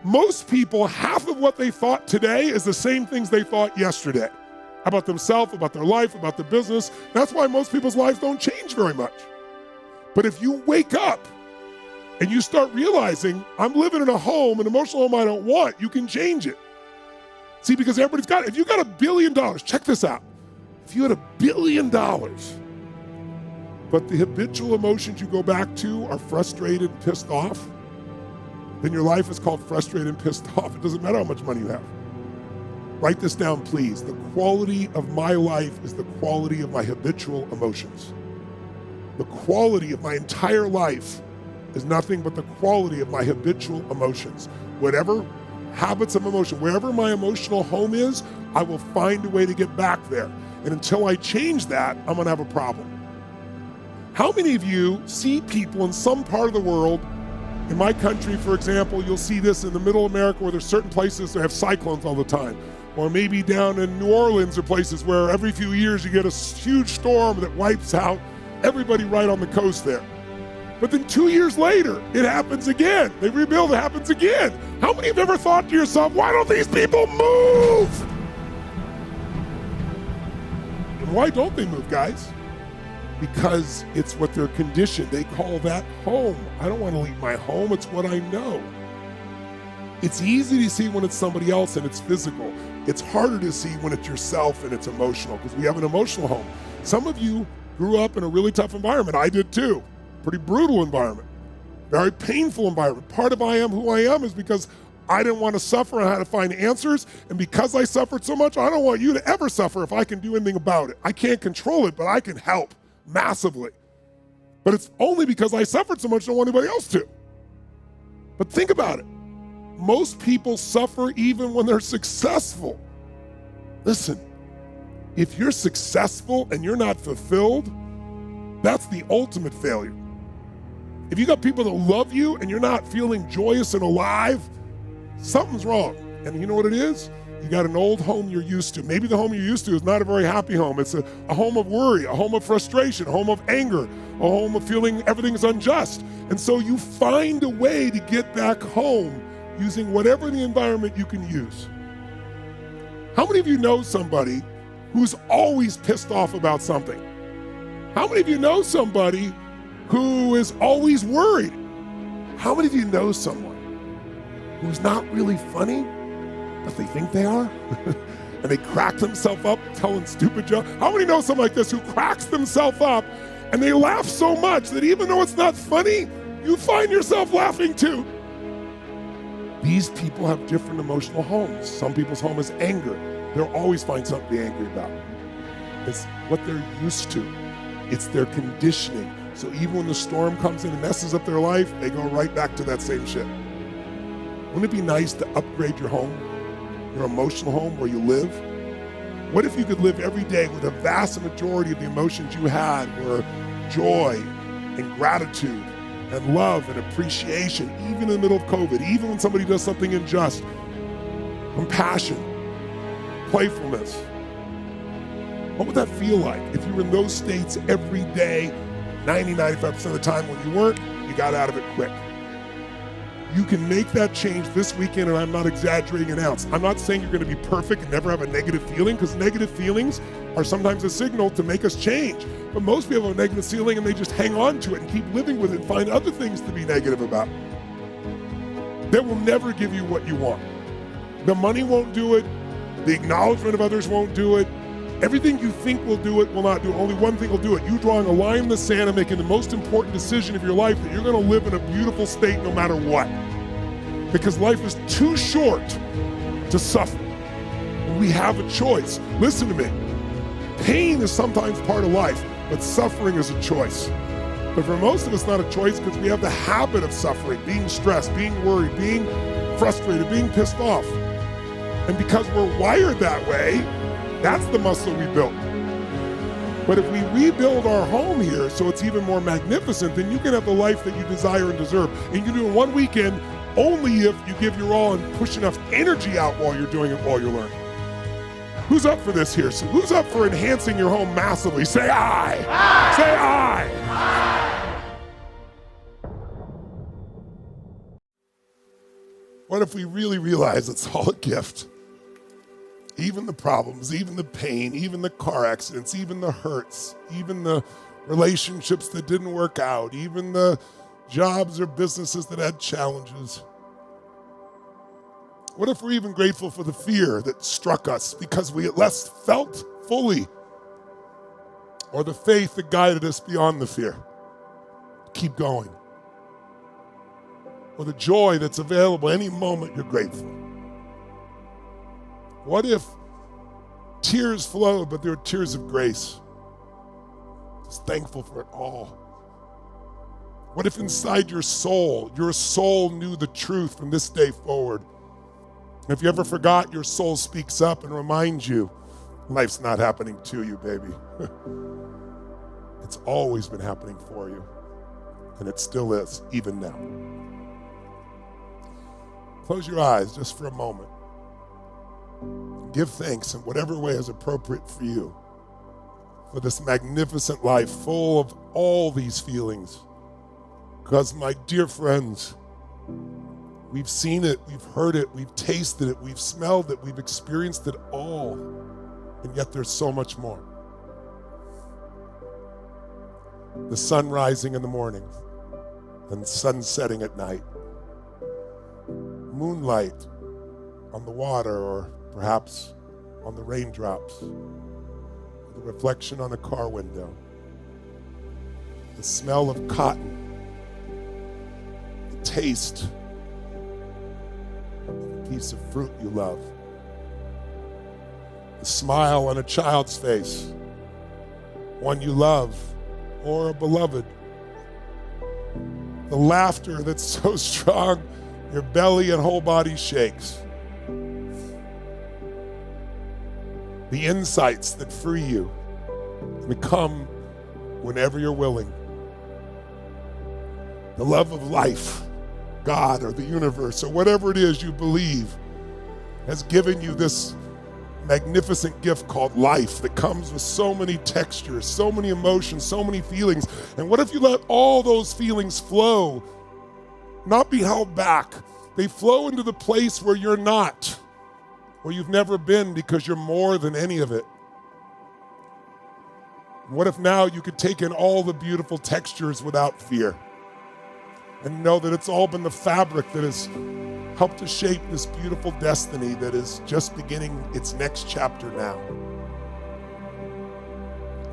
Most people, half of what they thought today is the same things they thought yesterday about themselves, about their life, about their business. That's why most people's lives don't change very much. But if you wake up and you start realizing, I'm living in a home, an emotional home I don't want, you can change it. See, because everybody's got it. If you got $1 billion, check this out. If you had $1 billion, but the habitual emotions you go back to are frustrated and pissed off, then your life is called frustrated and pissed off. It doesn't matter how much money you have. Write this down, please. The quality of my life is the quality of my habitual emotions. The quality of my entire life is nothing but the quality of my habitual emotions. Whatever habits of emotion, wherever my emotional home is, I will find a way to get back there. And until I change that, I'm gonna have a problem. How many of you see people in some part of the world, in my country, for example, you'll see this in the middle of America where there's certain places that have cyclones all the time. Or maybe down in New Orleans or places where every few years you get a huge storm that wipes out everybody right on the coast there. But then 2 years later, it happens again. They rebuild, it happens again. How many have ever thought to yourself, why don't these people move? And why don't they move, guys? Because it's what they're conditioned. They call that home. I don't want to leave my home, it's what I know. It's easy to see when it's somebody else and it's physical. It's harder to see when it's yourself and it's emotional, because we have an emotional home. Some of you grew up in a really tough environment. I did too. Pretty brutal environment. Very painful environment. Part of I am who I am is because I didn't want to suffer. I had to find answers. And because I suffered so much, I don't want you to ever suffer if I can do anything about it. I can't control it, but I can help massively. But it's only because I suffered so much, I don't want anybody else to. But think about it. Most people suffer even when they're successful. Listen, if you're successful and you're not fulfilled, that's the ultimate failure. If you got people that love you and you're not feeling joyous and alive, something's wrong. And you know what it is? You got an old home you're used to. Maybe the home you're used to is not a very happy home. It's a home of worry, a home of frustration, a home of anger, a home of feeling everything's unjust. And so you find a way to get back home using whatever the environment you can use. How many of you know somebody who's always pissed off about something? How many of you know somebody who is always worried? How many of you know someone who's not really funny, but they think they are? And they crack themselves up telling stupid jokes? How many know someone like this who cracks themselves up and they laugh so much that even though it's not funny, you find yourself laughing too? These people have different emotional homes. Some people's home is anger. They'll always find something to be angry about. It's what they're used to. It's their conditioning. So even when the storm comes in and messes up their life, they go right back to that same shit. Wouldn't it be nice to upgrade your home, your emotional home where you live? What if you could live every day with a vast majority of the emotions you had were joy and gratitude and love and appreciation, even in the middle of COVID, even when somebody does something unjust, compassion, playfulness? What would that feel like if you were in those states every day, 90-95% of the time? When you weren't, you got out of it quick. You can make that change this weekend, and I'm not exaggerating an ounce. I'm not saying you're going to be perfect and never have a negative feeling, because negative feelings are sometimes a signal to make us change. But most people have a negative feeling and they just hang on to it and keep living with it and find other things to be negative about. That will never give you what you want. The money won't do it. The acknowledgement of others won't do it. Everything you think will do it will not do it. Only one thing will do it. You drawing a line in the sand and making the most important decision of your life that you're going to live in a beautiful state no matter what. Because life is too short to suffer. We have a choice. Listen to me. Pain is sometimes part of life, but suffering is a choice. But for most of us, not a choice, because we have the habit of suffering, being stressed, being worried, being frustrated, being pissed off. And because we're wired that way, that's the muscle we built. But if we rebuild our home here so it's even more magnificent, then you can have the life that you desire and deserve. And you can do it in one weekend only if you give your all and push enough energy out while you're doing it, while you're learning. Who's up for this here? So who's up for enhancing your home massively? Say aye. Aye. Say aye. Aye. What if we really realize it's all a gift? Even the problems, even the pain, even the car accidents, even the hurts, even the relationships that didn't work out, even the jobs or businesses that had challenges. What if we're even grateful for the fear that struck us because we at least felt fully, or the faith that guided us beyond the fear? Keep going. Or the joy that's available any moment you're grateful. What if tears flowed, but they were tears of grace? Just thankful for it all. What if inside your soul knew the truth from this day forward? If you ever forgot, your soul speaks up and reminds you, life's not happening to you, baby. It's always been happening for you. And it still is, even now. Close your eyes just for a moment. Give thanks in whatever way is appropriate for you for this magnificent life full of all these feelings. Because, my dear friends, we've seen it, we've heard it, we've tasted it, we've smelled it, we've experienced it all. And yet there's so much more. The sun rising in the morning and the sun setting at night. Moonlight on the water, or perhaps on the raindrops. The reflection on a car window. The smell of cotton. The taste of a piece of fruit you love. The smile on a child's face, one you love or a beloved. The laughter that's so strong your belly and whole body shakes. The insights that free you and come whenever you're willing. The love of life, God or the universe or whatever it is you believe has given you this magnificent gift called life that comes with so many textures, so many emotions, so many feelings. And what if you let all those feelings flow, not be held back? They flow into the place where you're not, where you've never been, because you're more than any of it. What if now you could take in all the beautiful textures without fear and know that it's all been the fabric that has helped to shape this beautiful destiny that is just beginning its next chapter now.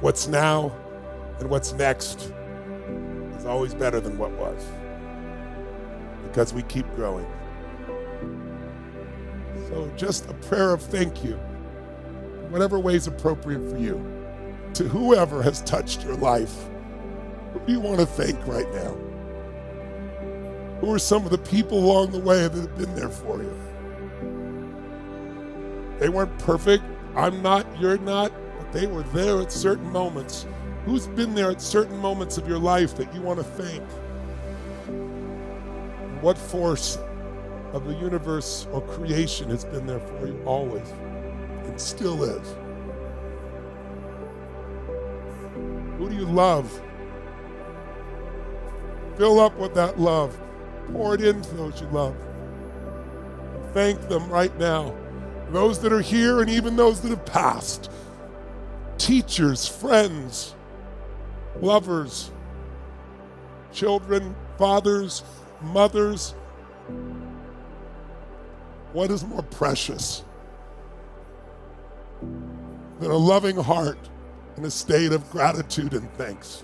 What's now and what's next is always better than what was, because we keep growing. So just a prayer of thank you, in whatever way is appropriate for you, to whoever has touched your life. Who do you want to thank right now? Who are some of the people along the way that have been there for you? They weren't perfect. I'm not, you're not, but they were there at certain moments. Who's been there at certain moments of your life that you want to thank? What force of the universe or creation has been there for you always and still is? Who do you love? Fill up with that love. Pour it into those you love. And thank them right now. Those that are here and even those that have passed. Teachers, friends, lovers, children, fathers, mothers. What is more precious than a loving heart in a state of gratitude and thanks?